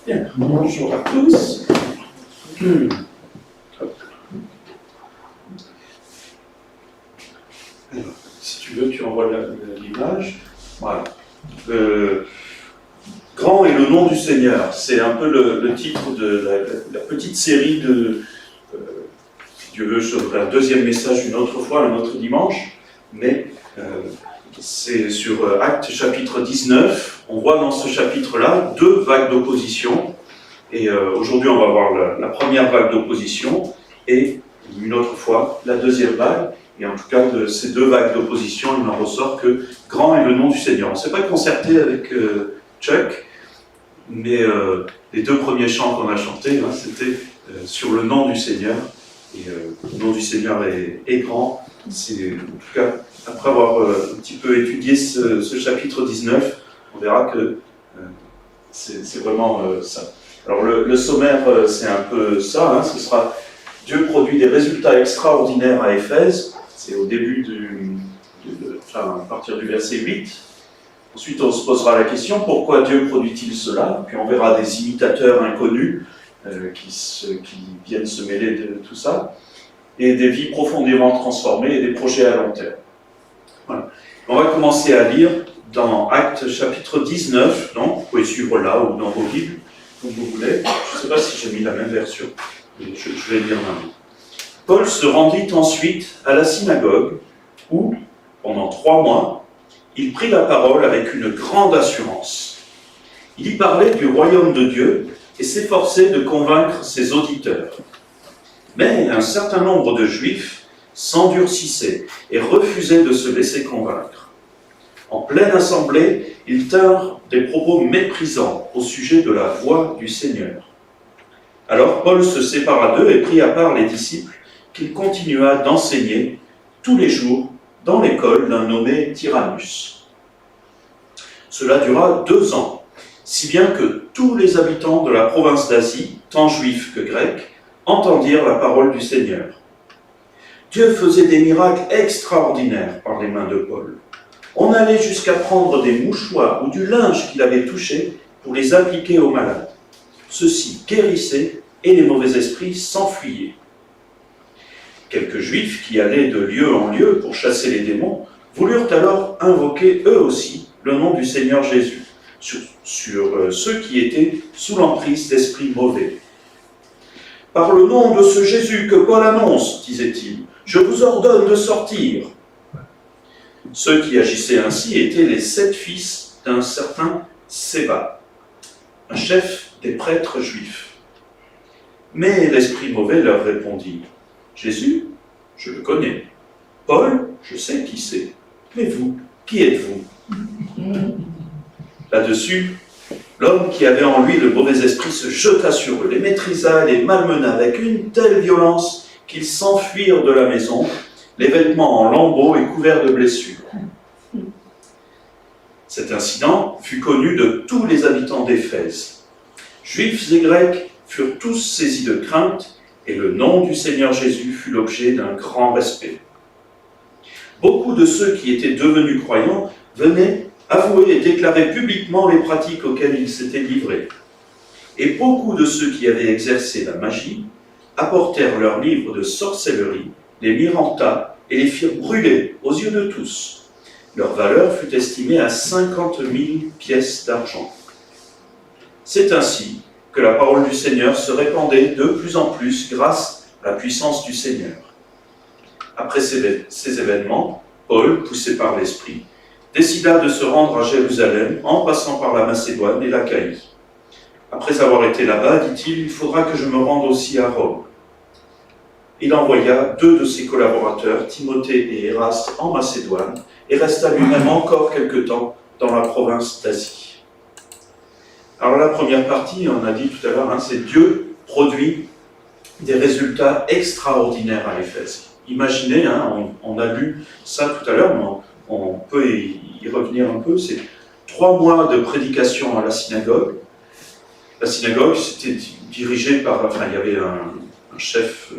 Bien, bonjour à tous. Alors, si tu veux, tu envoies l'image. Voilà. Grand est le nom du Seigneur. C'est un peu le titre de la petite série de, si tu veux, sur un deuxième message une autre fois, un autre dimanche. Mais c'est sur Actes chapitre 19. On voit dans ce chapitre-là deux vagues d'opposition. Et aujourd'hui, on va voir la première vague d'opposition et une autre fois la deuxième vague. Et en tout cas, de ces deux vagues d'opposition, il en ressort que grand est le nom du Seigneur. On ne s'est pas concerté avec Chuck, mais les deux premiers chants qu'on a chantés, hein, c'était sur le nom du Seigneur. Et le nom du Seigneur est grand. C'est, en tout cas, après avoir un petit peu étudié ce chapitre 19, on verra que c'est vraiment ça. Alors le sommaire, c'est un peu ça, hein, ce sera Dieu produit des résultats extraordinaires à Éphèse, c'est au début à partir du verset 8. Ensuite, on se posera la question, pourquoi Dieu produit-il cela? Puis on verra des imitateurs inconnus qui viennent se mêler de tout ça, et des vies profondément transformées et des projets à long terme. Voilà. On va commencer à lire dans Actes chapitre 19, donc vous pouvez suivre là ou dans vos Bibles, comme vous voulez. Je ne sais pas si j'ai mis la même version, mais je vais lire maintenant. Paul se rendit ensuite à la synagogue où, pendant 3 mois, il prit la parole avec une grande assurance. Il y parlait du royaume de Dieu et s'efforçait de convaincre ses auditeurs. Mais un certain nombre de Juifs s'endurcissaient et refusaient de se laisser convaincre. En pleine assemblée, ils tinrent des propos méprisants au sujet de la voix du Seigneur. Alors Paul se sépara d'eux et prit à part les disciples qu'il continua d'enseigner tous les jours dans l'école d'un nommé Tyrannus. Cela dura 2 ans, si bien que tous les habitants de la province d'Asie, tant juifs que grecs, entendirent la parole du Seigneur. Dieu faisait des miracles extraordinaires par les mains de Paul. On allait jusqu'à prendre des mouchoirs ou du linge qu'il avait touché pour les appliquer aux malades. Ceux-ci guérissaient et les mauvais esprits s'enfuyaient. Quelques Juifs qui allaient de lieu en lieu pour chasser les démons voulurent alors invoquer eux aussi le nom du Seigneur Jésus sur ceux qui étaient sous l'emprise d'esprits mauvais. « Par le nom de ce Jésus que Paul annonce, disait-il, je vous ordonne de sortir. » Ceux qui agissaient ainsi étaient les 7 fils d'un certain Séba, un chef des prêtres juifs. Mais l'esprit mauvais leur répondit, « Jésus, je le connais. Paul, je sais qui c'est. Mais vous, qui êtes-vous » Là-dessus, l'homme qui avait en lui le mauvais esprit se jeta sur eux, les maîtrisa et les malmena avec une telle violence qu'ils s'enfuirent de la maison, les vêtements en lambeaux et couverts de blessures. Cet incident fut connu de tous les habitants d'Éphèse. Juifs et Grecs furent tous saisis de crainte, et le nom du Seigneur Jésus fut l'objet d'un grand respect. Beaucoup de ceux qui étaient devenus croyants venaient avouer et déclarer publiquement les pratiques auxquelles ils s'étaient livrés. Et beaucoup de ceux qui avaient exercé la magie apportèrent leurs livres de sorcellerie, les mirent en tas et les firent brûler aux yeux de tous. Leur valeur fut estimée à 50 000 pièces d'argent. C'est ainsi que la parole du Seigneur se répandait de plus en plus grâce à la puissance du Seigneur. Après ces événements, Paul, poussé par l'Esprit, décida de se rendre à Jérusalem en passant par la Macédoine et l'Achaïe. Après avoir été là-bas, dit-il, il faudra que je me rende aussi à Rome. Il envoya 2 de ses collaborateurs, Timothée et Éraste, en Macédoine et resta lui-même encore quelque temps dans la province d'Asie. Alors la première partie, on a dit tout à l'heure, hein, c'est Dieu produit des résultats extraordinaires à Éphèse. Imaginez, hein, on a lu ça tout à l'heure, mais on peut y revenir un peu, c'est 3 mois de prédication à la synagogue. La synagogue, c'était dirigé par, enfin, il y avait un chef,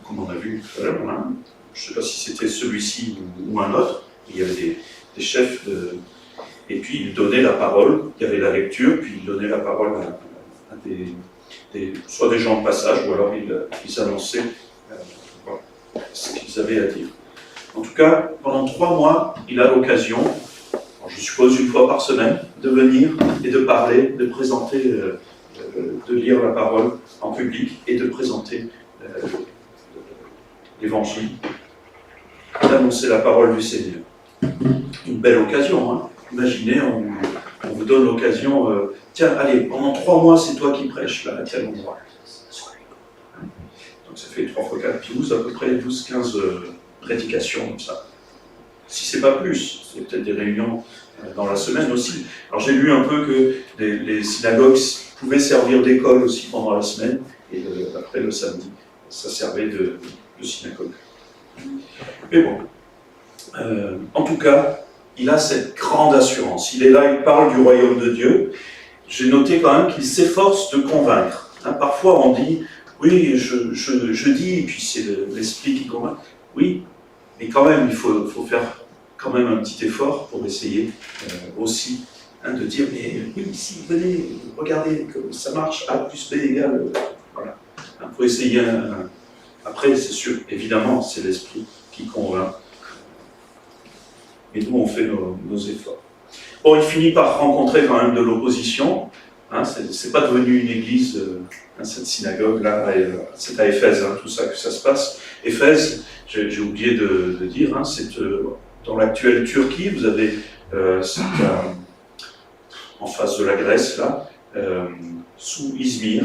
comme on a vu tout à l'heure, hein, je ne sais pas si c'était celui-ci ou un autre, il y avait des chefs et puis il donnait la parole, il y avait la lecture, puis il donnait la parole à soit des gens de passage, ou alors ils annonçaient voilà, ce qu'ils avaient à dire. En tout cas, pendant 3 mois, il a l'occasion, je suppose une fois par semaine, de venir et de parler, de présenter, de lire la parole en public et de présenter l'Évangile, d'annoncer la parole du Seigneur. Une belle occasion, hein. Imaginez, on vous donne l'occasion, tiens, allez, pendant 3 mois, c'est toi qui prêches, là, à tel endroit. Donc ça fait 3 fois 4, 12, à peu près 12-15 prédications comme ça. Si c'est pas plus, c'est peut-être des réunions dans la semaine aussi. Alors j'ai lu un peu que les synagogues pouvaient servir d'école aussi pendant la semaine, et après le samedi, ça servait de synagogue. Mais bon, en tout cas, il a cette grande assurance. Il est là, il parle du royaume de Dieu. J'ai noté quand même qu'il s'efforce de convaincre. Hein, parfois on dit, oui, je dis, et puis c'est l'esprit qui convainc. Oui, mais quand même, il faut faire quand même un petit effort pour essayer aussi de dire, mais oui, ici, venez, regardez, que ça marche, A plus B égale, voilà. Il faut essayer après, c'est sûr, évidemment, c'est l'esprit qui convainc. Et nous, on fait nos efforts. Bon, il finit par rencontrer quand même de l'opposition. Hein, c'est pas devenu une église, cette synagogue-là, c'est à Éphèse, hein, tout ça que ça se passe. Éphèse, j'ai oublié de dire, hein, c'est dans l'actuelle Turquie, vous avez en face de la Grèce, là, sous Izmir.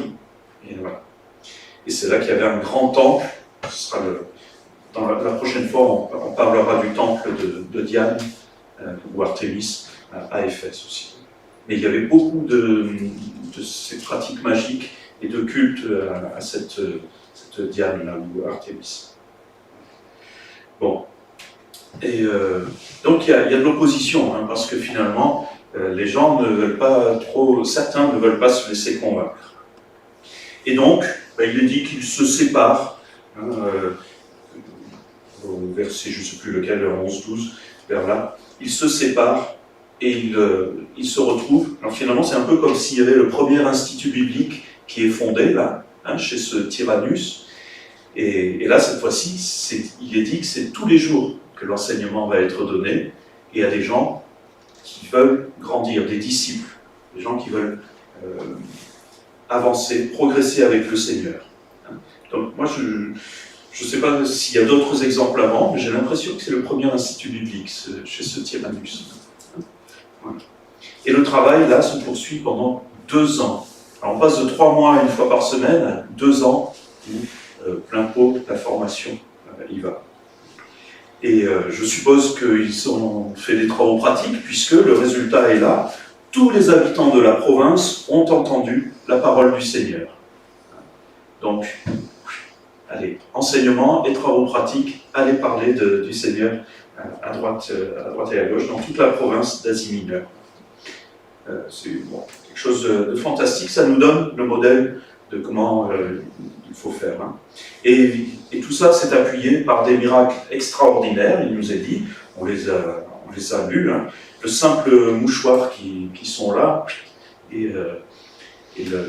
Et voilà. Et c'est là qu'il y avait un grand temple. Ce sera dans la prochaine fois, on parlera du temple de Diane ou Artémis à Éphèse aussi. Mais il y avait beaucoup de ces pratiques magiques et de culte à cette Diane-là ou Artémis. Bon. Et donc il y a de l'opposition, hein, parce que finalement, les gens ne veulent pas trop, certains ne veulent pas se laisser convaincre. Et donc, il est dit qu'ils se séparent, hein, au verset, je ne sais plus lequel, 11-12, vers là, ils se séparent et ils se retrouvent. Alors finalement, c'est un peu comme s'il y avait le premier institut biblique qui est fondé, là, hein, chez ce Tyrannus. Et là, cette fois-ci, il est dit que c'est tous les jours que l'enseignement va être donné, et à des gens qui veulent grandir, des disciples, des gens qui veulent avancer, progresser avec le Seigneur. Donc moi, je ne sais pas s'il y a d'autres exemples avant, mais j'ai l'impression que c'est le premier institut biblique chez ce Tyrannus. Voilà. Et le travail, là, se poursuit pendant 2 ans. Alors on passe de 3 mois une fois par semaine à 2 ans où plein pot, la formation y va. Et je suppose qu'ils ont fait des travaux pratiques, puisque le résultat est là. Tous les habitants de la province ont entendu la parole du Seigneur. Donc, allez, enseignement et travaux pratiques, allez parler du Seigneur à droite et à gauche, dans toute la province d'Asie mineure. C'est quelque chose de fantastique, ça nous donne le modèle de comment il faut faire. Hein. Et tout ça s'est appuyé par des miracles extraordinaires, il nous est dit, on les a lus, hein. Le simple mouchoir qui sont là, et la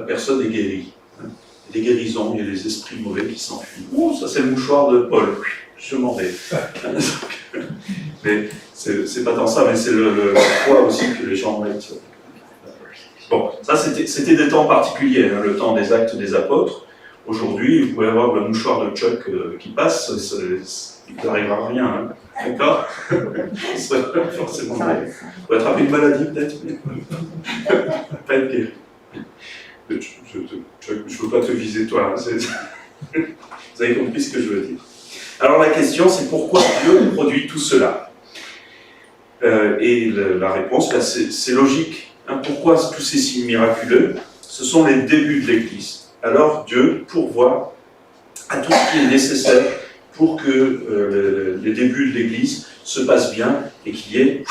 personne est guérie. Hein. Des guérisons, il y a des esprits mauvais qui s'enfuient. Oh, ça c'est le mouchoir de Paul, je m'en vais. Mais c'est pas tant ça, mais c'est le poids aussi que les gens mettent. Bon, ça c'était des temps particuliers, hein, le temps des actes des apôtres. Aujourd'hui, vous pouvez avoir le mouchoir de Chuck qui passe, il n'arrivera rien, hein. D'accord? Forcément, vous attraper une maladie peut-être, mais pas être guéri. Je ne veux pas te viser toi, hein. Vous avez compris ce que je veux dire. Alors la question, c'est pourquoi Dieu produit tout cela? Et la réponse, c'est logique. Hein, pourquoi tous ces signes miraculeux? Ce sont les débuts de l'Église. Alors Dieu pourvoit à tout ce qui est nécessaire pour que les débuts de l'Église se passent bien et qu'il y ait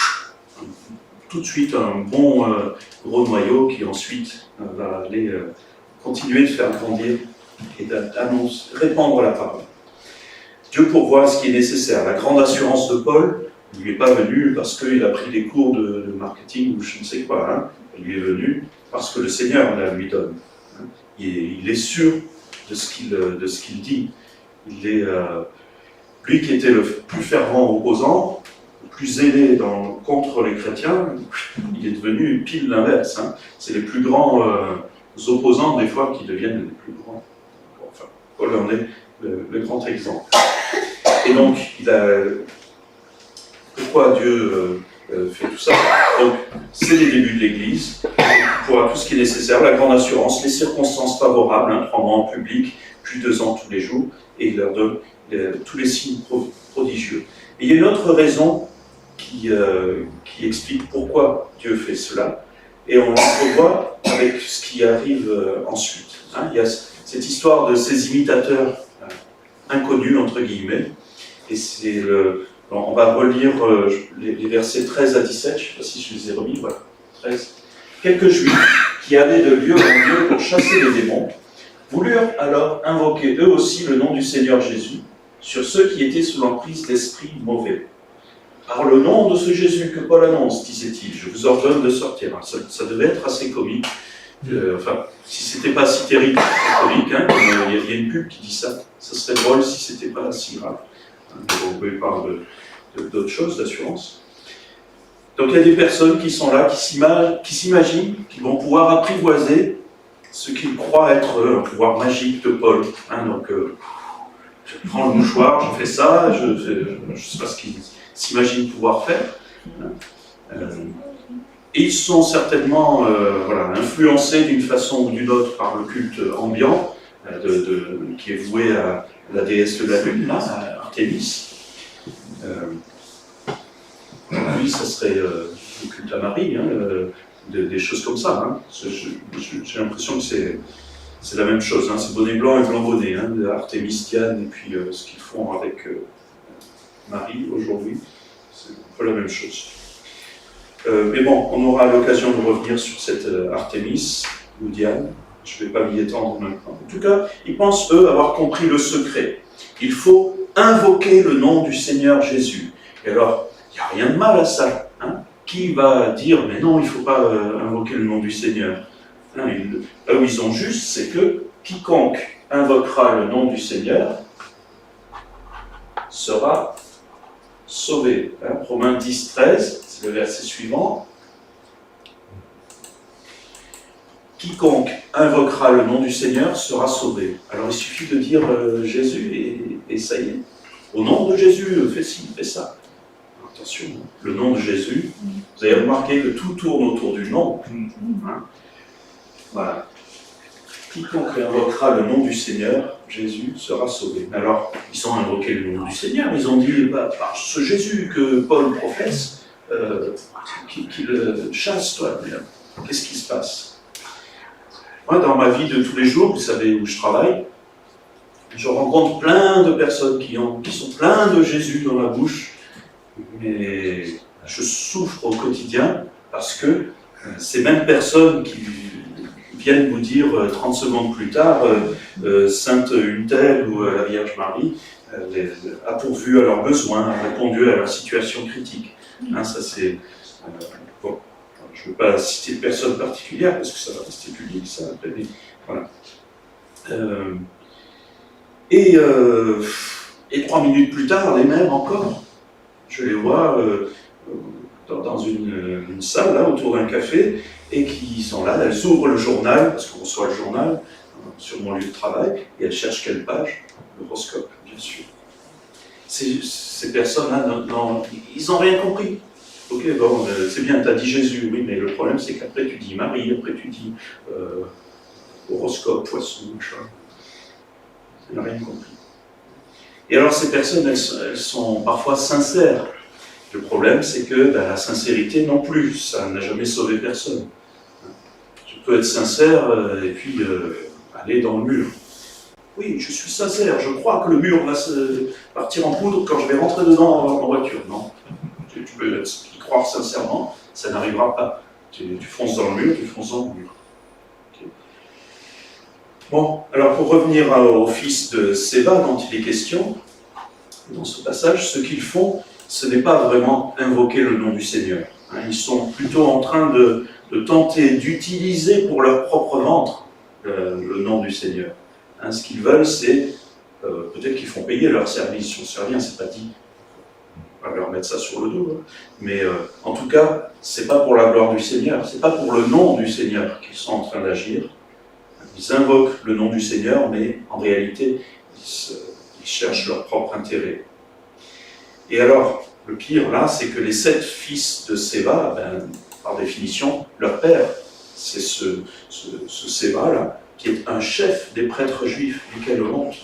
tout de suite un bon gros noyau qui ensuite va aller continuer de faire grandir et répandre la parole. Dieu pourvoit ce qui est nécessaire. La grande assurance de Paul ne lui est pas venue parce qu'il a pris des cours de marketing ou je ne sais quoi. Hein. Elle lui est venue parce que le Seigneur la lui donne. Hein. Il est sûr de ce qu'il dit. Lui qui était le plus fervent opposant, le plus zélé contre les chrétiens, il est devenu pile l'inverse. Hein. C'est les plus grands opposants des fois qui deviennent les plus grands. Enfin, Paul en est le grand exemple. Et donc, pourquoi Dieu fait tout ça? Donc, c'est les débuts de l'Église, pour tout ce qui est nécessaire, la grande assurance, les circonstances favorables, hein, 3 mois en public, puis 2 ans tous les jours, et il leur donne tous les signes prodigieux. Et il y a une autre raison qui explique pourquoi Dieu fait cela, et on le revoit avec ce qui arrive ensuite. Hein. Il y a cette histoire de ces imitateurs inconnus, entre guillemets, et on va relire les versets 13 à 17, je ne sais pas si je les ai remis, voilà, 13. Quelques Juifs qui allaient de lieu en lieu pour chasser les démons, voulurent alors invoquer eux aussi le nom du Seigneur Jésus sur ceux qui étaient sous l'emprise d'esprits mauvais. Par le nom de ce Jésus que Paul annonce, disait-il, je vous ordonne de sortir. Ça devait être assez comique. Enfin, si c'était pas si terrible, comique, hein, il y a une pub qui dit ça. Ça serait drôle si c'était pas si grave. On peut parler d'autres choses, d'assurance. Donc il y a des personnes qui sont là, qui s'imaginent qu'ils vont pouvoir apprivoiser ce qu'ils croient être un pouvoir magique de Paul. Hein, donc je prends le mouchoir, je fais ça, je ne sais pas ce qu'ils s'imaginent pouvoir faire. Et ils sont certainement influencés d'une façon ou d'une autre par le culte ambiant, qui est voué à la déesse de la lune, là, à Artémis. Lui, ça serait le culte à Marie, hein, des choses comme ça. Hein. J'ai l'impression que c'est la même chose. Hein. C'est bonnet blanc et blanc bonnet, hein, Artémis, Diane, et puis ce qu'ils font avec Marie aujourd'hui, c'est un peu la même chose. Mais bon, on aura l'occasion de revenir sur cette Artémis ou Diane. Je ne vais pas m'y étendre maintenant. En tout cas, ils pensent, eux, avoir compris le secret. Il faut invoquer le nom du Seigneur Jésus. Et alors, il n'y a rien de mal à ça. Hein. Qui va dire, mais non, il ne faut pas invoquer le nom du Seigneur. Hein, là où ils ont juste, c'est que quiconque invoquera le nom du Seigneur sera sauvé. Hein, Romains 10, 13, c'est le verset suivant. Quiconque invoquera le nom du Seigneur sera sauvé. Alors il suffit de dire Jésus et ça y est. Au nom de Jésus, fais ci, fais ça. Attention, le nom de Jésus, vous avez remarqué que tout tourne autour du nom. Hein. Voilà. Quiconque invoquera le nom du Seigneur, Jésus sera sauvé. Alors, ils ont invoqué le nom du Seigneur, ils ont dit, par ce Jésus que Paul professe, qu'il chasse, toi. Qu'est-ce qui se passe? Moi, dans ma vie de tous les jours, vous savez où je travaille, je rencontre plein de personnes qui sont pleins de Jésus dans la bouche, mais je souffre au quotidien parce que ces mêmes personnes qui viennent vous dire 30 secondes plus tard, Sainte une telle ou la Vierge Marie a pourvu à leurs besoins, a répondu à leur situation critique. Hein, ça c'est... bon. Je ne veux pas citer de personne particulière parce que ça va rester public, ça après, mais voilà. Et 3 minutes plus tard, les mêmes encore, je les vois dans une salle, là, autour d'un café, et qui sont là, elles ouvrent le journal, parce qu'on reçoit le journal sur mon lieu de travail, et elles cherchent quelle page? L'horoscope, bien sûr. Ces personnes-là, ils n'ont rien compris. Ok, bon, c'est bien, tu as dit Jésus, oui, mais le problème c'est qu'après tu dis Marie, après tu dis horoscope, poisson, machin. Tu n'as rien compris. Et alors ces personnes, elles sont parfois sincères. Le problème c'est que la sincérité non plus, ça n'a jamais sauvé personne. Je peux être sincère et puis aller dans le mur. Oui, je suis sincère, je crois que le mur va se partir en poudre quand je vais rentrer dedans en voiture. Non. Tu peux y croire sincèrement, ça n'arrivera pas. Tu fonces dans le mur, tu fonces dans le mur. Okay. Bon, alors pour revenir au fils de Séba dont il est question, dans ce passage, ce qu'ils font, ce n'est pas vraiment invoquer le nom du Seigneur. Ils sont plutôt en train de tenter d'utiliser pour leur propre ventre le nom du Seigneur. Ce qu'ils veulent, c'est peut-être qu'ils font payer leur service, j'en sais rien, c'est pas dit. On va leur mettre ça sur le dos. Mais en tout cas, c'est pas pour la gloire du Seigneur, c'est pas pour le nom du Seigneur qu'ils sont en train d'agir. Ils invoquent le nom du Seigneur, mais en réalité, ils cherchent leur propre intérêt. Et alors, le pire là, c'est que les 7 fils de Séba, par définition, leur père, c'est ce Séba là, qui est un chef des prêtres juifs. Et quelle honte!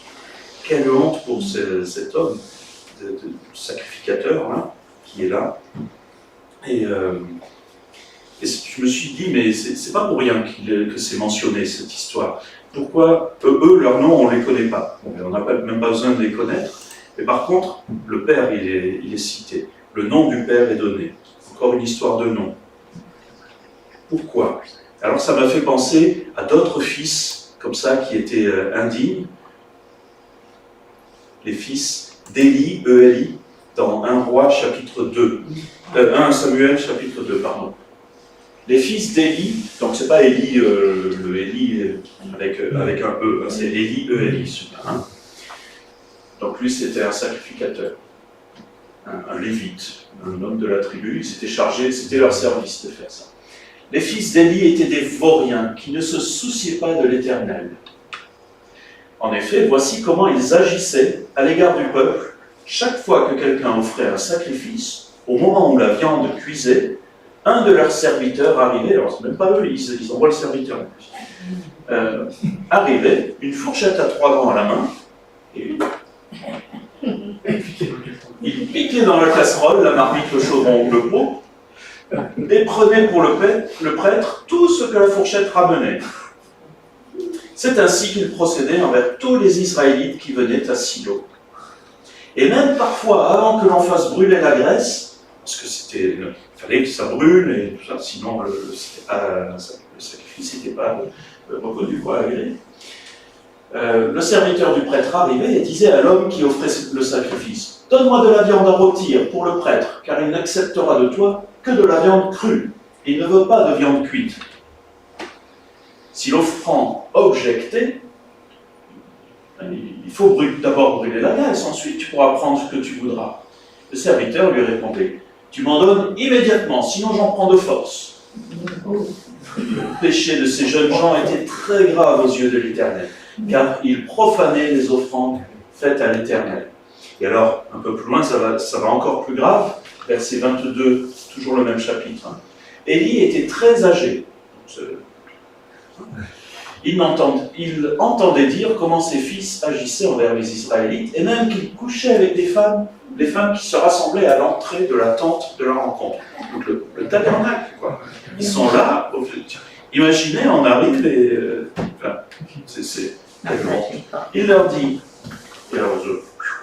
Quelle honte pour cet homme, de sacrificateur là, qui est là. Et je me suis dit, mais c'est pas pour rien que c'est mentionné cette histoire. Pourquoi eux, leur nom, on ne les connaît pas. On n'a même pas besoin de les connaître. Mais par contre, le père, il est cité. Le nom du père est donné. Encore une histoire de nom. Pourquoi? Alors ça m'a fait penser à d'autres fils, comme ça, qui étaient indignes. Les fils d'Élie, E-L-I, dans 1 Roi chapitre 2. 1 Samuel chapitre 2, pardon. Les fils d'Élie, donc c'est pas Élie, le Élie avec un E, c'est Élie, E-L-I, celui-là. Donc lui, c'était un sacrificateur, un lévite, un homme de la tribu. Ils s'étaient chargés, c'était leur service de faire ça. Les fils d'Élie étaient des vauriens qui ne se souciaient pas de l'Éternel. En effet, voici comment ils agissaient à l'égard du peuple. Chaque fois que quelqu'un offrait un sacrifice, au moment où la viande cuisait, un de leurs serviteurs arrivait, alors c'est même pas eux, ils envoient le serviteur en plus, arrivait, une fourchette à 3 grands à la main, et il piquait dans la casserole, la marmite, le chaudron ou le pot, et prenait pour le prêtre tout ce que la fourchette ramenait. C'est ainsi qu'il procédait envers tous les Israélites qui venaient à Silo. Et même parfois, avant que l'on fasse brûler la graisse, parce que il fallait que ça brûle, et tout ça, sinon le sacrifice n'était pas reconnu pour agréé. Le serviteur du prêtre arrivait et disait à l'homme qui offrait le sacrifice: « Donne-moi de la viande à rôtir pour le prêtre, car il n'acceptera de toi que de la viande crue. Il ne veut pas de viande cuite. » Si l'offrant objectait, il faut d'abord brûler la graisse, ensuite tu pourras prendre ce que tu voudras. Le serviteur lui répondait: « Tu m'en donnes immédiatement, sinon j'en prends de force. » Le péché de ces jeunes gens était très grave aux yeux de l'Éternel, car ils profanaient les offrandes faites à l'Éternel. Et alors, un peu plus loin, ça va encore plus grave, verset 22, toujours le même chapitre. Élie était très âgé. Il entendait dire comment ses fils agissaient envers les Israélites, et même qu'il couchait avec les femmes qui se rassemblaient à l'entrée de la tente de la rencontre. Donc le tabernacle, quoi. Ils sont là. Imaginez, on arrive et... il leur dit, et alors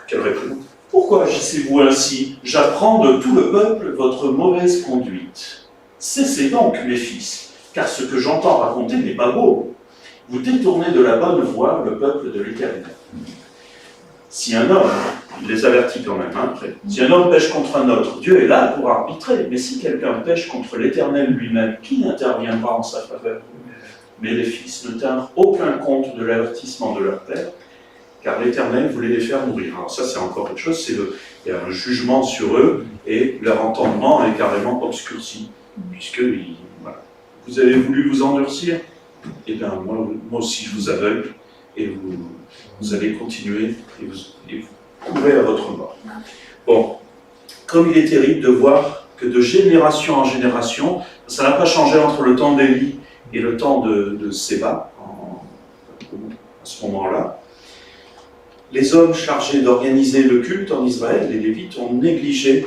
quelle réponse: « Pourquoi agissez-vous ainsi? J'apprends de tout le peuple votre mauvaise conduite. Cessez donc, mes fils, car ce que j'entends raconter n'est pas beau. Vous détournez de la bonne voie le peuple de l'Éternel. » Si un homme, il les avertit quand même, après, si un homme pêche contre un autre, Dieu est là pour arbitrer, mais si quelqu'un pêche contre l'Éternel lui-même, qui n'interviendra en sa faveur? Mais les fils ne tinrent aucun compte de l'avertissement de leur père, car l'Éternel voulait les faire mourir. Alors ça, c'est encore quelque chose, il y a un jugement sur eux, et leur entendement est carrément obscurci, puisque voilà. Vous avez voulu vous endurcir, et bien moi aussi je vous aveugle, et vous allez continuer, et vous courez à votre mort. Bon, comme il est terrible de voir que de génération en génération, ça n'a pas changé entre le temps d'Élie et le temps de Séba, à ce moment-là. Les hommes chargés d'organiser le culte en Israël, les Lévites, ont négligé,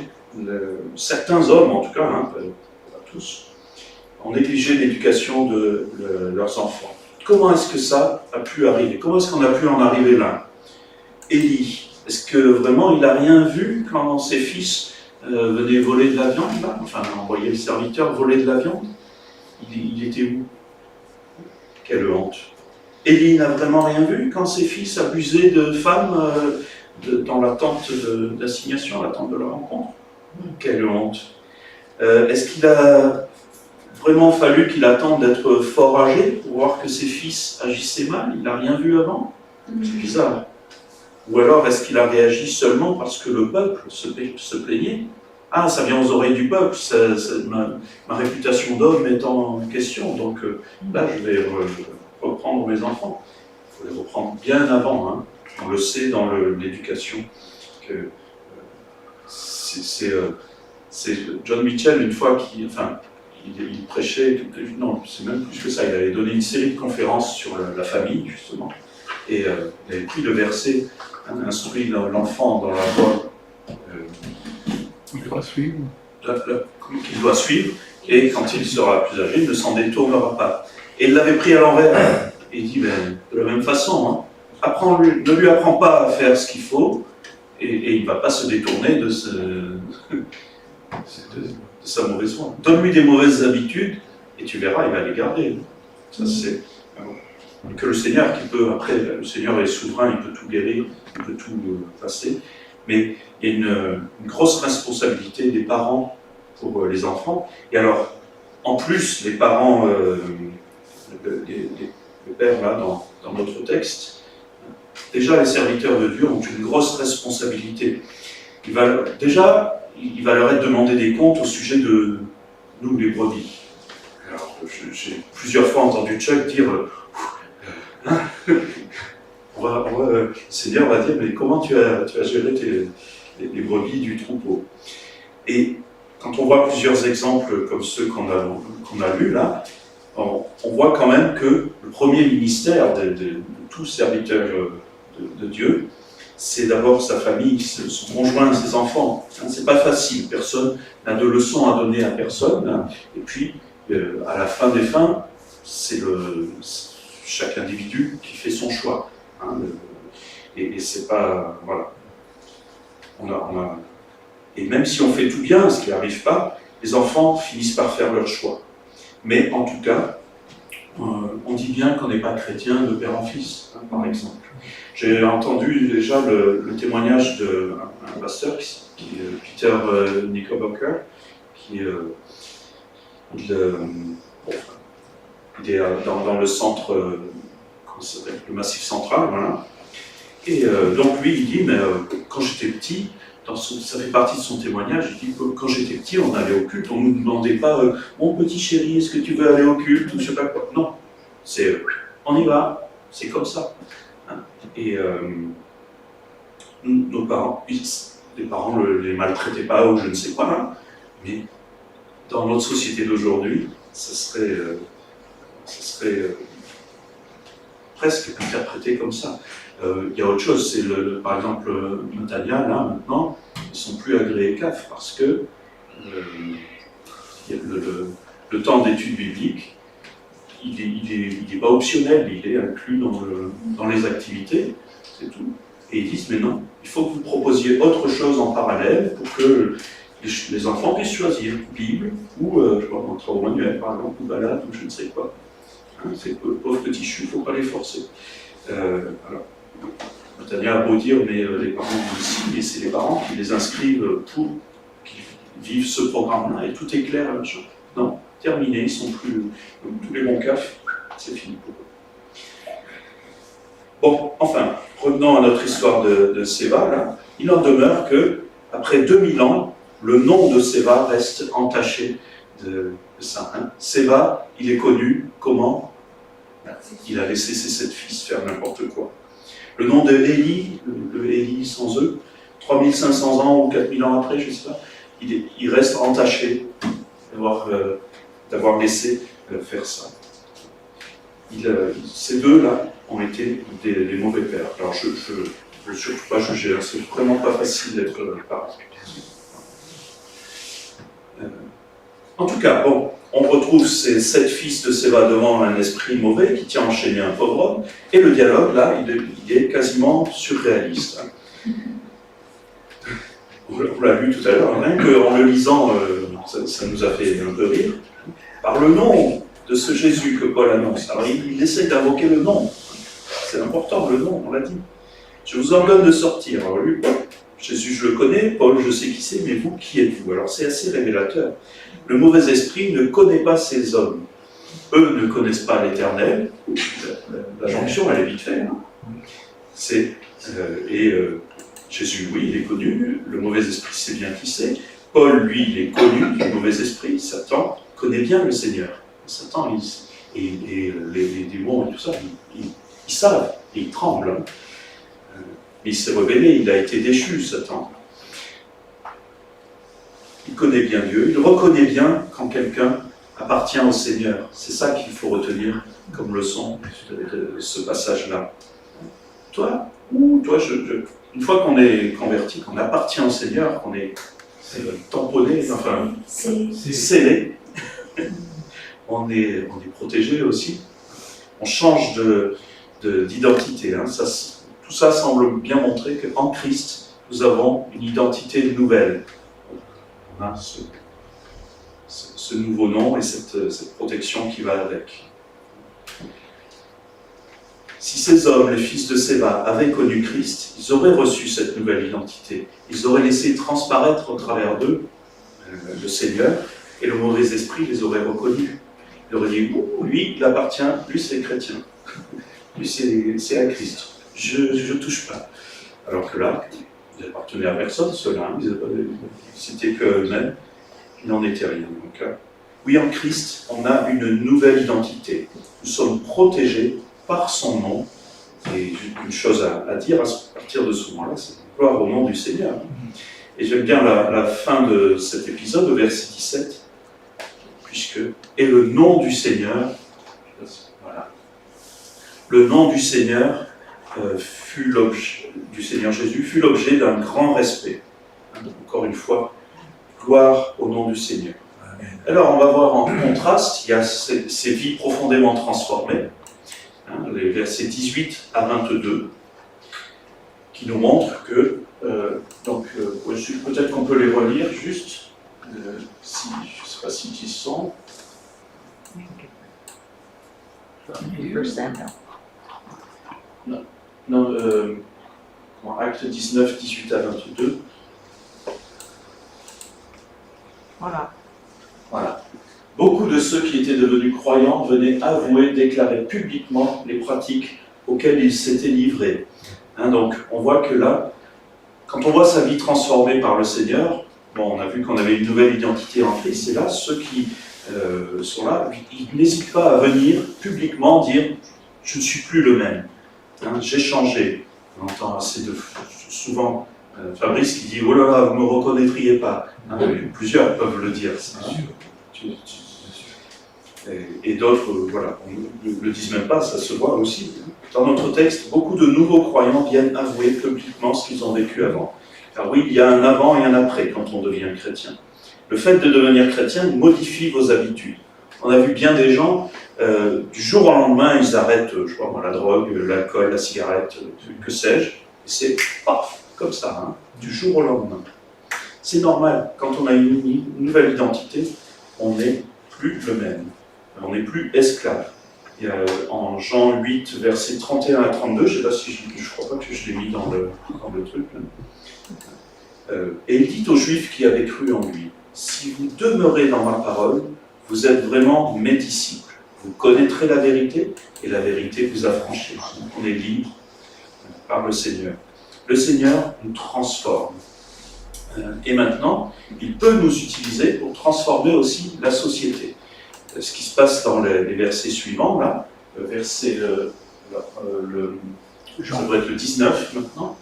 certains hommes en tout cas, pas tous, ont négligé l'éducation de leurs enfants. Comment est-ce que ça a pu arriver? Comment est-ce qu'on a pu en arriver là? Élie, est-ce que vraiment il n'a rien vu quand ses fils venaient voler de la viande là? Enfin, envoyer le serviteur voler de la viande? Il était où? Quelle honte! Élie n'a vraiment rien vu quand ses fils abusaient de femmes dans la tente d'assignation, la tente de la rencontre. Quelle honte. Est-ce qu'il a vraiment fallu qu'il attende d'être fort âgé pour voir que ses fils agissaient mal? Il n'a rien vu avant? C'est bizarre. Ou alors est-ce qu'il a réagi seulement parce que le peuple se plaignait? Ah, ça vient aux oreilles du peuple, ma réputation d'homme est en question, donc là je vais reprendre mes enfants. Il faut les reprendre bien avant, hein. On le sait dans l'éducation, que c'est John Mitchell, une fois, il prêchait, non, c'est même plus que ça, il avait donné une série de conférences sur la famille, justement, et il avait pris le verset, instruit l'enfant dans la voie qu'il doit suivre, et quand il sera plus âgé, il ne s'en détournera pas. Et il l'avait pris à l'envers, et il dit, de la même façon, hein, ne lui apprends pas à faire ce qu'il faut, et il ne va pas se détourner de sa mauvaise voie. Donne-lui des mauvaises habitudes, et tu verras, il va les garder. Ça, c'est que le Seigneur qui peut, après, le Seigneur est souverain, il peut tout guérir, il peut tout passer, mais il y a une grosse responsabilité des parents pour les enfants. Et alors, en plus, les parents, les pères là, dans notre texte, déjà les serviteurs de Dieu ont une grosse responsabilité. Il va leur être demandé des comptes au sujet de nous, les brebis. Alors, j'ai plusieurs fois entendu Chuck dire le Seigneur va dire, mais comment tu as géré les brebis du troupeau? Et quand on voit plusieurs exemples comme ceux qu'on a lus là, on voit quand même que le premier ministère de tout serviteur de Dieu, c'est d'abord sa famille, son conjoint, ses enfants. C'est pas facile, personne n'a de leçons à donner à personne. Et puis, à la fin des fins, c'est chaque individu qui fait son choix. Et c'est pas... Voilà. Et même si on fait tout bien, ce qui n'arrive pas, les enfants finissent par faire leur choix. Mais en tout cas, on dit bien qu'on n'est pas chrétien de père en fils, par exemple. J'ai entendu déjà le témoignage d'un pasteur, qui est Peter Knickerbocker, qui il est dans le centre, comment ça s'appelle, le Massif central, voilà. Et donc lui, il dit, mais quand j'étais petit, ça fait partie de son témoignage, il dit que quand j'étais petit, on allait au culte, on ne nous demandait pas mon petit chéri, est-ce que tu veux aller au culte ou je sais pas quoi. Non, c'est on y va, c'est comme ça. Et nos parents, les parents ne les maltraitaient pas ou je ne sais quoi, mais dans notre société d'aujourd'hui, ce serait presque interprété comme ça. Il y a autre chose, c'est par exemple Natalia, là maintenant, ils ne sont plus agréés CAF parce que le temps d'études bibliques, il n'est pas optionnel, il est inclus dans les activités, c'est tout. Et ils disent, mais non, il faut que vous proposiez autre chose en parallèle pour que les enfants puissent choisir Bible ou, je sais pas, travaux manuels par exemple, ou balade, ou je ne sais quoi. Ces pauvres petits choux, il ne faut pas les forcer. Alors, Nathalia a beau dire, mais les parents aussi, et c'est les parents qui les inscrivent pour qu'ils vivent ce programme-là, et tout est clair, machin. Non, terminé, ils sont plus... tous les bons CAF, c'est fini pour eux. Bon, enfin, revenons à notre histoire de Séva, là. Il en demeure que, après 2000 ans, le nom de Séva reste entaché de ça. Séva, il est connu comment? Il a laissé ses 7 fils faire n'importe quoi. Le nom de Élie, le Élie sans eux, 3500 ans ou 4000 ans après, je ne sais pas, il reste entaché d'avoir laissé faire ça. Ces deux-là ont été des mauvais pères. Alors je ne veux surtout pas juger, c'est vraiment pas facile d'être parent. En tout cas, bon, on retrouve ces 7 fils de Séva devant un esprit mauvais qui tient enchaîné un pauvre homme, et le dialogue, là, il est quasiment surréaliste. On l'a lu tout à l'heure, rien qu'en le lisant, ça nous a fait un peu rire. Par le nom de ce Jésus que Paul annonce, alors il essaie d'invoquer le nom. c'est important, le nom, on l'a dit. Je vous ordonne de sortir. Alors lui, Jésus, je le connais, Paul, je sais qui c'est, mais vous, qui êtes-vous? Alors c'est assez révélateur. Le mauvais esprit ne connaît pas ces hommes. Eux ne connaissent pas l'Éternel. La jonction, elle est vite faite. Jésus, oui, il est connu. Le mauvais esprit sait bien qui c'est. Paul, lui, il est connu du mauvais esprit. Satan connaît bien le Seigneur. Satan, les démons et tout ça, ils savent, et ils tremblent. Il s'est rebellé, il a été déchu, Satan. Il connaît bien Dieu, il reconnaît bien quand quelqu'un appartient au Seigneur. C'est ça qu'il faut retenir comme leçon de ce passage-là. Toi, une fois qu'on est converti, qu'on appartient au Seigneur, qu'on est tamponné, enfin, scellé, on est protégé aussi. On change d'identité. Hein. Tout ça semble bien montrer qu'en Christ, nous avons une identité nouvelle. On a ce nouveau nom et cette protection qui va avec. Si ces hommes, les fils de Séba, avaient connu Christ, ils auraient reçu cette nouvelle identité. Ils auraient laissé transparaître au travers d'eux le Seigneur, et le mauvais esprit les aurait reconnus. Il aurait dit, lui, il appartient, lui c'est chrétien, lui c'est à Christ, je ne touche pas. Alors que là, ils n'appartenaient à personne, ceux-là, c'était qu'eux-mêmes, il n'en était rien. Donc, oui, en Christ, on a une nouvelle identité. Nous sommes protégés par son nom. Et une chose à dire à partir de ce moment-là, c'est gloire au nom du Seigneur. Et j'aime bien la fin de cet épisode, au verset 17, puisque « Et le nom du Seigneur », voilà, le nom du Seigneur du Seigneur Jésus fut l'objet d'un grand respect. Encore une fois, gloire au nom du Seigneur. Alors on va voir en contraste, il y a ces vies profondément transformées, les versets 18 à 22, qui nous montrent que, peut-être qu'on peut les relire juste, je ne sais pas s'ils y sont. Non, Acte 19, 18 à 22. Voilà. Beaucoup de ceux qui étaient devenus croyants venaient avouer, déclarer publiquement les pratiques auxquelles ils s'étaient livrés. Donc, on voit que là, quand on voit sa vie transformée par le Seigneur, on a vu qu'on avait une nouvelle identité en Christ, et là, ceux qui sont là, ils n'hésitent pas à venir publiquement dire « je ne suis plus le même, j'ai changé ». On entend assez souvent Fabrice qui dit « oh là là, vous ne me reconnaîtriez pas ». Plusieurs peuvent le dire. Ça, et d'autres, ne le disent même pas, ça se voit aussi. Dans notre texte, beaucoup de nouveaux croyants viennent avouer publiquement ce qu'ils ont vécu avant. Car oui, il y a un avant et un après quand on devient chrétien. Le fait de devenir chrétien modifie vos habitudes. On a vu bien des gens, du jour au lendemain, ils arrêtent, la drogue, l'alcool, la cigarette, que sais-je, et c'est paf, comme ça, du jour au lendemain. C'est normal, quand on a une nouvelle identité, on n'est plus le même, on n'est plus esclave. Et, en Jean 8, versets 31 à 32, je ne sais pas si je crois pas que je l'ai mis dans le truc, et il dit aux Juifs qui avaient cru en lui, « Si vous demeurez dans ma parole, vous êtes vraiment mes disciples. Vous connaîtrez la vérité, et la vérité vous affranchira. » On est libre par le Seigneur. Le Seigneur nous transforme. Et maintenant, il peut nous utiliser pour transformer aussi la société. Ce qui se passe dans les versets suivants, là, verset, ça devrait être le 19 maintenant.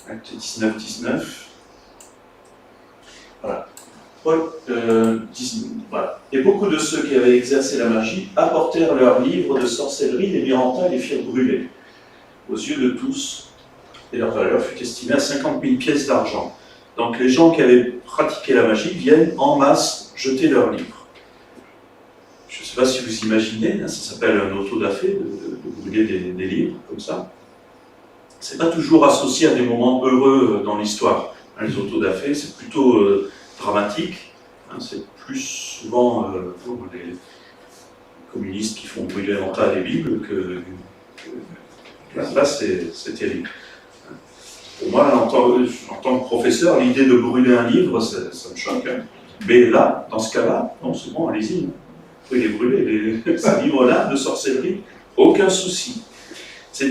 Acte 19, 19. Voilà. Voilà. Et beaucoup de ceux qui avaient exercé la magie apportèrent leurs livres de sorcellerie, les mirent et les firent brûler. Aux yeux de tous, et leur valeur fut estimée à 50 000 pièces d'argent. Donc les gens qui avaient pratiqué la magie viennent en masse jeter leurs livres. Je ne sais pas si vous imaginez, ça s'appelle un auto-da-fé, de brûler des livres comme ça. Ce n'est pas toujours associé à des moments heureux dans l'histoire. Les auto-da-fé, c'est plutôt dramatique. C'est plus souvent communistes qui font brûler en tas les Bibles, là c'est terrible. Pour moi, en tant que professeur, l'idée de brûler un livre, ça me choque. Hein. Mais là, dans ce cas-là, non, c'est bon, allez-y. Vous pouvez les brûler, ces livres-là de sorcellerie, aucun souci. C'est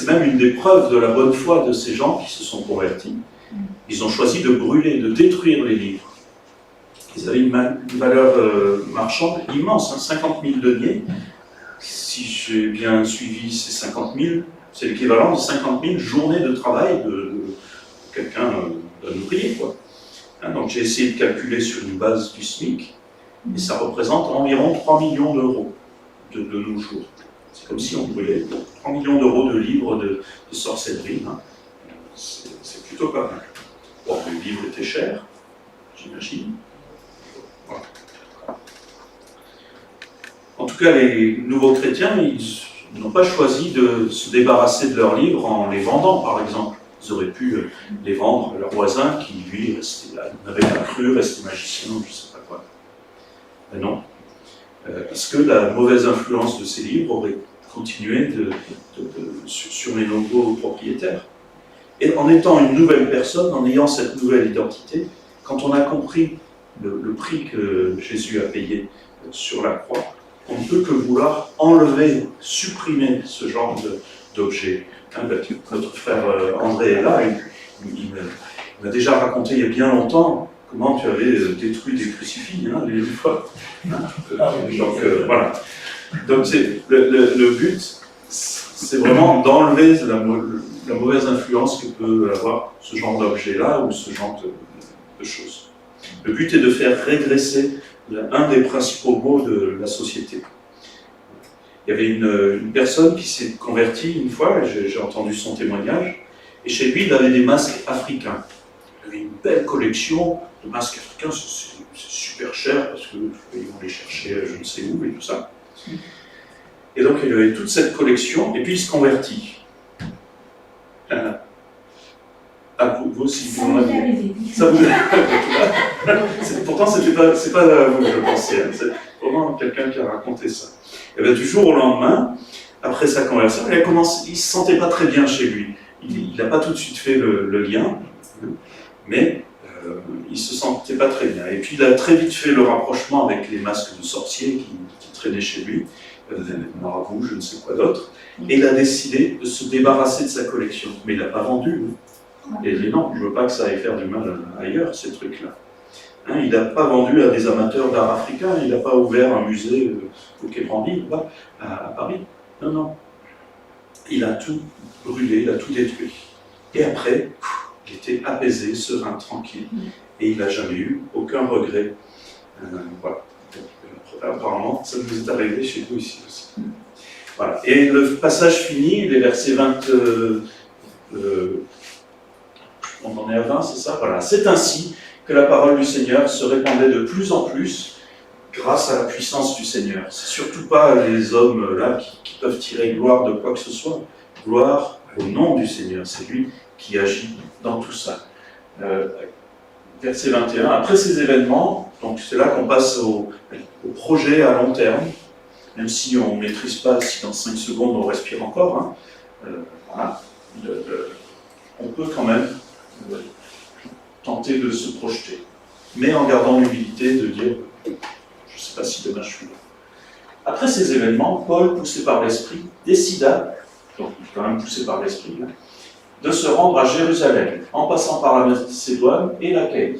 même une des preuves de la bonne foi de ces gens qui se sont convertis. Ils ont choisi de brûler, de détruire les livres. Ils avaient une valeur marchande immense, hein, 50 000 deniers. Si j'ai bien suivi ces 50 000, c'est l'équivalent de 50 000 journées de travail de quelqu'un, d'un ouvrier, quoi. Hein, donc j'ai essayé de calculer sur une base du SMIC, et ça représente environ 3 millions d'euros de nos jours. C'est comme si on brûlait 3 millions d'euros de livres de sorcellerie. Hein. C'est plutôt pas mal. Bon, les livres étaient chers, j'imagine. Voilà. En tout cas, les nouveaux chrétiens, ils n'ont pas choisi de se débarrasser de leurs livres en les vendant, par exemple. Ils auraient pu les vendre à leur voisin qui, lui, n'avait pas cru, restait magicien, je ne sais pas quoi. Mais non. Parce que la mauvaise influence de ces livres aurait continué sur les nouveaux propriétaires. Et en étant une nouvelle personne, en ayant cette nouvelle identité, quand on a compris le prix que Jésus a payé sur la croix, on ne peut que vouloir enlever, supprimer ce genre d'objet. Hein, notre frère André est là, il m'a déjà raconté il y a bien longtemps comment tu avais détruit des crucifix, hein, les fois. Hein, donc voilà. Donc le but, c'est vraiment d'enlever la mauvaise influence que peut avoir ce genre d'objet-là ou ce genre de choses. Le but est de faire régresser un des principaux maux de la société. Il y avait une personne qui s'est convertie une fois, et j'ai entendu son témoignage, et chez lui, il avait des masques africains. Il avait une belle collection de masques africains, c'est super cher, parce qu'ils vont les chercher je ne sais où et tout ça. Et donc, il avait toute cette collection, et puis il se convertit. Vous aussi, vous en avez. Ça vous Pourtant, c'est pas vous que je pensais, hein. C'est vraiment quelqu'un qui a raconté ça. Et bien, du jour au lendemain, après sa conversion, il ne se sentait pas très bien chez lui. Il n'a pas tout de suite fait le lien, mais il ne se sentait pas très bien. Et puis, il a très vite fait le rapprochement avec les masques de sorciers qui traînaient chez lui, marabouts, je ne sais quoi d'autre, et il a décidé de se débarrasser de sa collection. Mais il ne l'a pas vendu. Et il dit non, je ne veux pas que ça aille faire du mal ailleurs, ces trucs-là. Hein, il n'a pas vendu à des amateurs d'art africain, il n'a pas ouvert un musée au Quai Branly, à Paris. Non, non. Il a tout brûlé, il a tout détruit. Et après, il était apaisé, serein, tranquille. Et il n'a jamais eu aucun regret. Voilà. Apparemment, ça nous est arrivé chez nous ici aussi. Voilà. Et le passage fini, les versets 20... on en est à 20, c'est ça? Voilà. C'est ainsi que la parole du Seigneur se répandait de plus en plus grâce à la puissance du Seigneur. C'est surtout pas les hommes là qui peuvent tirer gloire de quoi que ce soit. Gloire au nom du Seigneur. C'est lui qui agit dans tout ça. Verset 21. Après ces événements, donc c'est là qu'on passe au projet à long terme, même si on ne maîtrise pas, si dans 5 secondes on respire encore, hein, voilà. On peut quand même tenter de se projeter, mais en gardant l'humilité de dire je ne sais pas si demain je suis là. Après ces événements, Paul, poussé par l'Esprit, décida, donc quand même poussé par l'Esprit, de se rendre à Jérusalem, en passant par la Macédoine et l'Achaïe.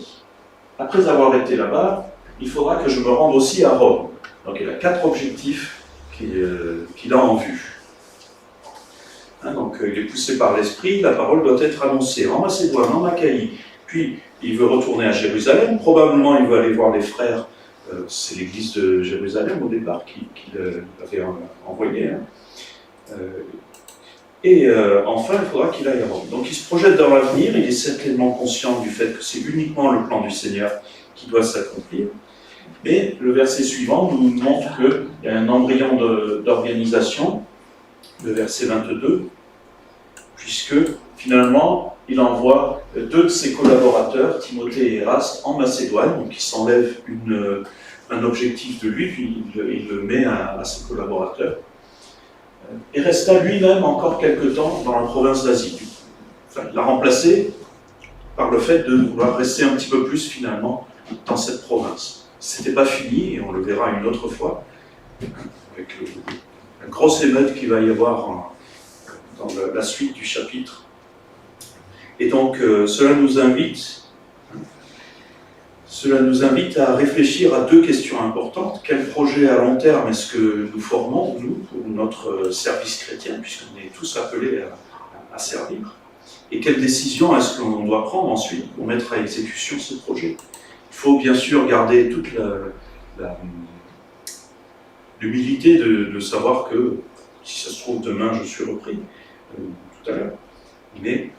Après avoir été là-bas, il faudra que je me rende aussi à Rome. Donc il a 4 objectifs qu'il a en vue. Hein, donc il est poussé par l'Esprit, la parole doit être annoncée en Macédoine, en Achaïe. Puis il veut retourner à Jérusalem, probablement il veut aller voir les frères, c'est l'église de Jérusalem au départ qu'il avait envoyé. Hein. Et enfin, il faudra qu'il aille à Rome. Donc il se projette dans l'avenir, il est certainement conscient du fait que c'est uniquement le plan du Seigneur qui doit s'accomplir. Mais le verset suivant nous montre qu'il y a un embryon d'organisation, le verset 22, puisque finalement, il envoie 2 de ses collaborateurs, Timothée et Eraste, en Macédoine, donc il s'enlève un objectif de lui, puis il le met à ses collaborateurs. Et resta lui-même encore quelque temps dans la province d'Asie. Enfin, il l'a remplacé par le fait de vouloir rester un petit peu plus finalement dans cette province. C'était pas fini, et on le verra une autre fois, avec la grosse émeute qu'il va y avoir dans la suite du chapitre. Et donc cela nous invite à réfléchir à deux questions importantes. Quel projet à long terme est-ce que nous formons, nous, pour notre service chrétien, puisqu'on est tous appelés à servir? Et quelles décisions est-ce qu'on doit prendre ensuite pour mettre à exécution ce projet? Il faut bien sûr garder toute l'humilité de savoir que, si ça se trouve, demain je suis repris, tout à l'heure. Mais,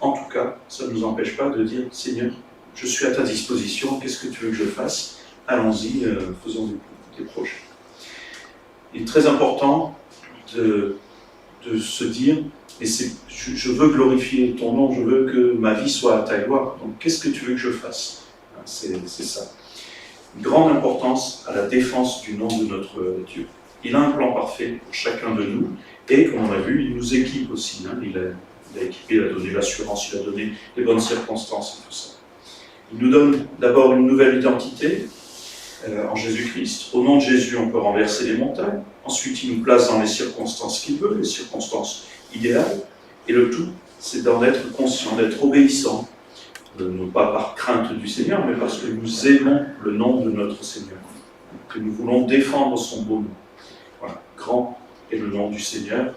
en tout cas, ça ne nous empêche pas de dire « Seigneur, je suis à ta disposition, qu'est-ce que tu veux que je fasse? Allons-y, faisons des projets. » Il est très important de se dire « Mais je veux glorifier ton nom, je veux que ma vie soit à ta gloire, donc qu'est-ce que tu veux que je fasse ?» C'est ça. Une grande importance à la défense du nom de notre Dieu. Il a un plan parfait pour chacun de nous, et comme on l'a vu, il nous équipe aussi. Il a équipé, il a donné l'assurance, il a donné les bonnes circonstances et tout ça. Il nous donne d'abord une nouvelle identité en Jésus-Christ. Au nom de Jésus, on peut renverser les montagnes. Ensuite, il nous place dans les circonstances qu'il veut, les circonstances idéales. Et le tout, c'est d'en être conscient, d'être obéissant, non pas par crainte du Seigneur, mais parce que nous aimons le nom de notre Seigneur, que nous voulons défendre son beau nom. Voilà, grand est le nom du Seigneur.